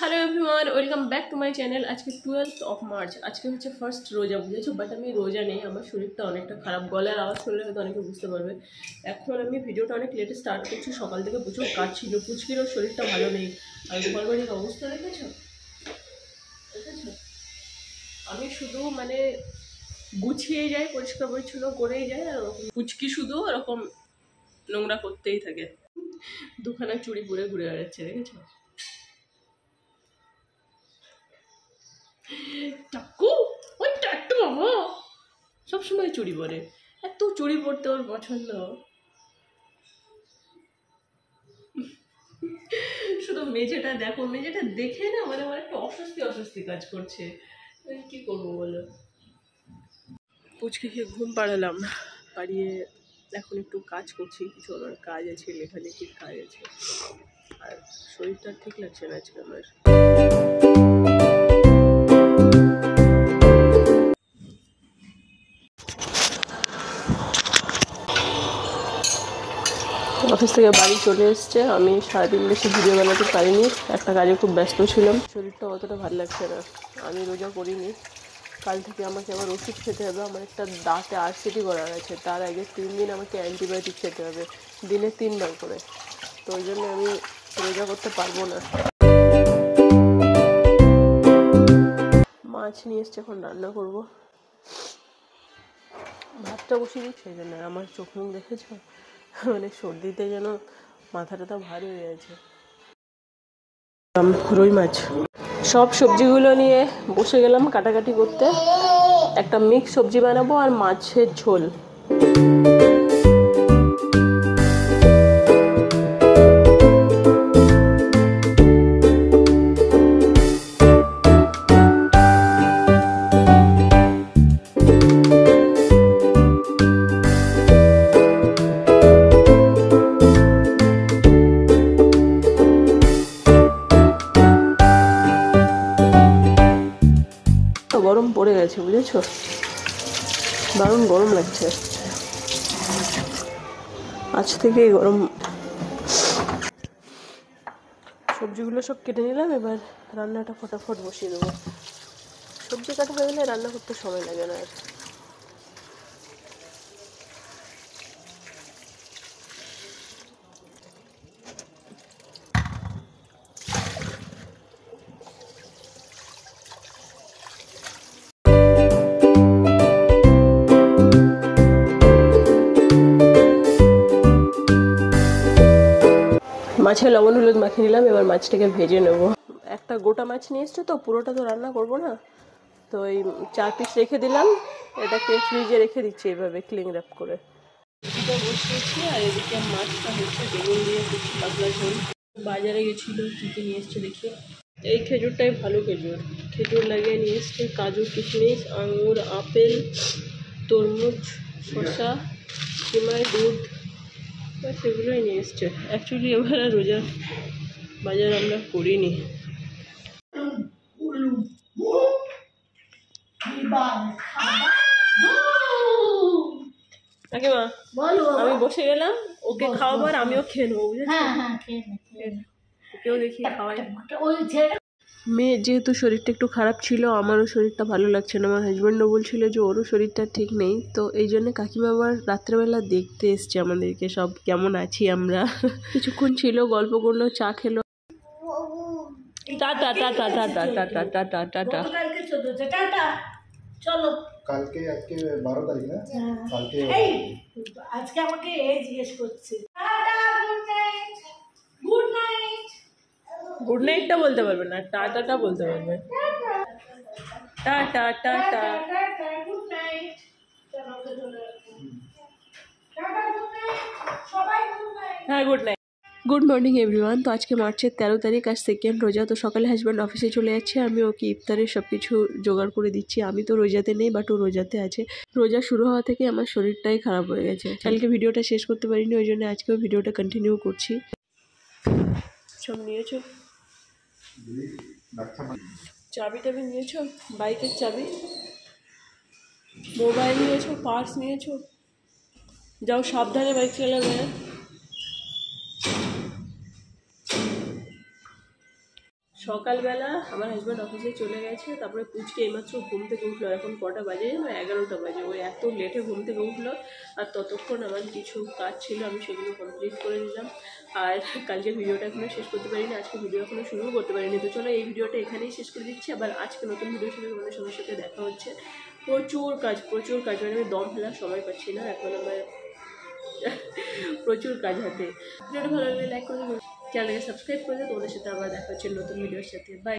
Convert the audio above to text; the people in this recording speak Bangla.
Hello everyone, welcome back to my channel. আজকে 12th অফ মার্চ, আজকে হচ্ছে ফার্স্ট রোজা, বুঝেছো? বাট আমি রোজা নেই, আমার শরীরটা অনেকটা খারাপ, গলার আওয়াজ শুনলে হয়তো অনেকে বুঝতে পারবে। এখন আমি ভিডিওটা অনেক লেটে স্টার্ট করছি, সকাল থেকে প্রচুর কাজ ছিল, পুচকিরও শরীরটা ভালো নেই। আর ঘর বাড়ির অবস্থা দেখেছো? আমি শুধু মানে গুছিয়ে যাই, পরিষ্কার পরিচ্ছন্ন করেই যাই, আর ওরকম পুচকি শুধু ওরকম নোংরা করতেই থাকে। দুখানা চুড়ি পরে ঘুরে বেড়াচ্ছে, দেখেছো? টাকু, ওই টাট্টু বাবা সবসময় চুড়ি পরে, এত চুড়ি পরতে ওর পছন্দ। শুধু মেঝেটা দেখো, মেঝেটা দেখে না মানে আমার একটা অস্বস্তি অস্বস্তি কাজ করছে। কি করবো বলো? পুচকে ঘুম পাড়ালাম, পাড়িয়ে এখন একটু কাজ করছি, কিছু আমার কাজ আছে, লেখালেখির কাজ আছে। আর শরীরটা ঠিক লাগছে না আজকে আমার। অফিস থেকে বাড়ি চলে এসছে, আমি সারাদিন বেশি ভিডিও বানাতে পারিনি, একটা কাজে খুব ব্যস্ত ছিলাম। শরীরটা অতটা ভালো লাগছে না, আমি রোজা করিনি। কাল থেকে আমাকে আবার ওষুধ খেতে হবে, আমার একটা দাঁতে আরসিটি করার আছে, তার আগে 3 দিন আমাকে অ্যান্টিবায়োটিক খেতে হবে, দিনে 3 বার করে। তো ওই জন্য আমি রোজা করতে পারবো না। মাছ নিয়ে এসছে, এখন রান্না করব। ভাতটা বসিয়ে দিই, সেই জন্য আমার চোখ মুখ দেখেছ, মানে সর্দিতে যেন মাথাটা ভারী হয়ে আছে। রুই মাছ, সব সবজিগুলো নিয়ে বসে গেলাম কাটাকাটি করতে। একটা মিক্স সবজি বানাবো আর মাছের ঝোল। গরম পড়ে গেছে, বুঝেছো? দারুণ গরম লাগছে, আজ থেকেই গরম। সবজিগুলো সব কেটে নিলাম, এবার রান্নাটা ফটাফট বসিয়ে দেবো। সবজি কাটা হয়ে গেলে রান্না করতে সময় লাগে না আর। মাছে লবণ হলুদ মাখিয়ে নিলাম, এবার মাছটাকে ভেজে নেব। একটা গোটা মাছ নিয়ে এসছে, তো পুরোটা তো রান্না করব না, তো এই 4 পিস রেখে দিলাম। এটাকে ফ্রিজে রেখে দিচ্ছি এইভাবে ক্লিং র্যাপ করে। এটা বসিয়েছি, আর এদিকে মাছটা হচ্ছে বেগুন দিয়ে করছি পাতলা ঝোল। বাজারে গেছিলো, কী কী নিয়ে এসছে দেখি। এই খেজুরটাই ভালো খেজুর, খেজুর লাগিয়ে নিয়ে এসছে, কাজু কিশমিশ আঙুর আপেল তরমুজ শসা সিমাই দুধ, সেগুলোই নিয়ে এসছে। অ্যাকচুয়ালি এবার রোজা বাজার আমরা করিনি। কাকিমা আমি বসে গেলাম, ওকে খাওয়াবার আমিও খেয়ে নেবো, বুঝেছো? ওকেও দেখি খাওয়াই। মেয়ের যেহেতু শরীরটা একটু খারাপ ছিল, আমারও শরীরটা ভালো লাগছে না, আমার হাজব্যান্ডও বলছিল যে ওরও শরীরটা ঠিক নেই, তো এই জন্য কাকিমা আবার রাত্রেবেলা দেখতে এসছে আমাদেরকে, সব কেমন আছি আমরা। কিছুক্ষণ ছিল, গল্প করলো, চা খেলো। Tata tata tata tata tata tata. চলো কালকে, আজকে 12 তারিখ না? কালকে আজকে আমাকে এই জিজ্ঞেস করছে। Good night. গুড নাইটটা বলতে পারবে না, টাটাটা বলতে পারবে। Tata tata good night. হ্যাঁ good night. Good morning everyone. তো আজকে মার্চের 13 তারিখ, আর সেকেন্ড রোজা। তো সকালে হাজব্যান্ড অফিসে চলে যাচ্ছে, আমি ওকে ইফতারের সব কিছু জোগাড় করে দিচ্ছি। আমি তো রোজাতে নেই, বাট ও রোজাতে আছে। রোজা শুরু হওয়া থেকে আমার শরীরটাই খারাপ হয়ে গেছে, কালকে ভিডিওটা শেষ করতে পারিনি, ওই জন্য আজকেও ভিডিওটা কন্টিনিউ করছি। সব নিয়েছো? চাবি টাবি নিয়েছো? বাইকের চাবি, মোবাইল নিয়েছো, পার্স নিয়েছো? যাও সাবধানে বাইক চালাবে। সকালবেলা আমার হাজব্যান্ড অফিসে চলে গেছে, তারপরে পুচকে এইমাত্র ঘুম থেকে উঠলো। এখন কটা বাজে জানো? 11টা বাজে। ওই এত লেটে ঘুম থেকে উঠলো, আর ততক্ষণ আমার কিছু কাজ ছিল, আমি সেগুলো কমপ্লিট করে নিলাম। আর কালকে ভিডিওটা এখনও শেষ করতে পারিনি, আজকে ভিডিও এখনও শুরু করতে পারিনি। তো চলো এই ভিডিওটা এখানেই শেষ করে দিচ্ছি। আবার আজকে নতুন ভিডিওর সাথে তোমাদের সবার সাথে দেখা হচ্ছে। প্রচুর কাজ মানে আমি দম ফেলার সময় পাচ্ছি না এখন আমার, প্রচুর কাজ হাতে। ভিডিওটা ভালো লাগলে লাইক করে দেবো, চ্যানেলকে সাবস্ক্রাইব করে দেবো। তোমাদের সাথে আবার দেখা হচ্ছে নতুন ভিডিওর সাথে। বাই।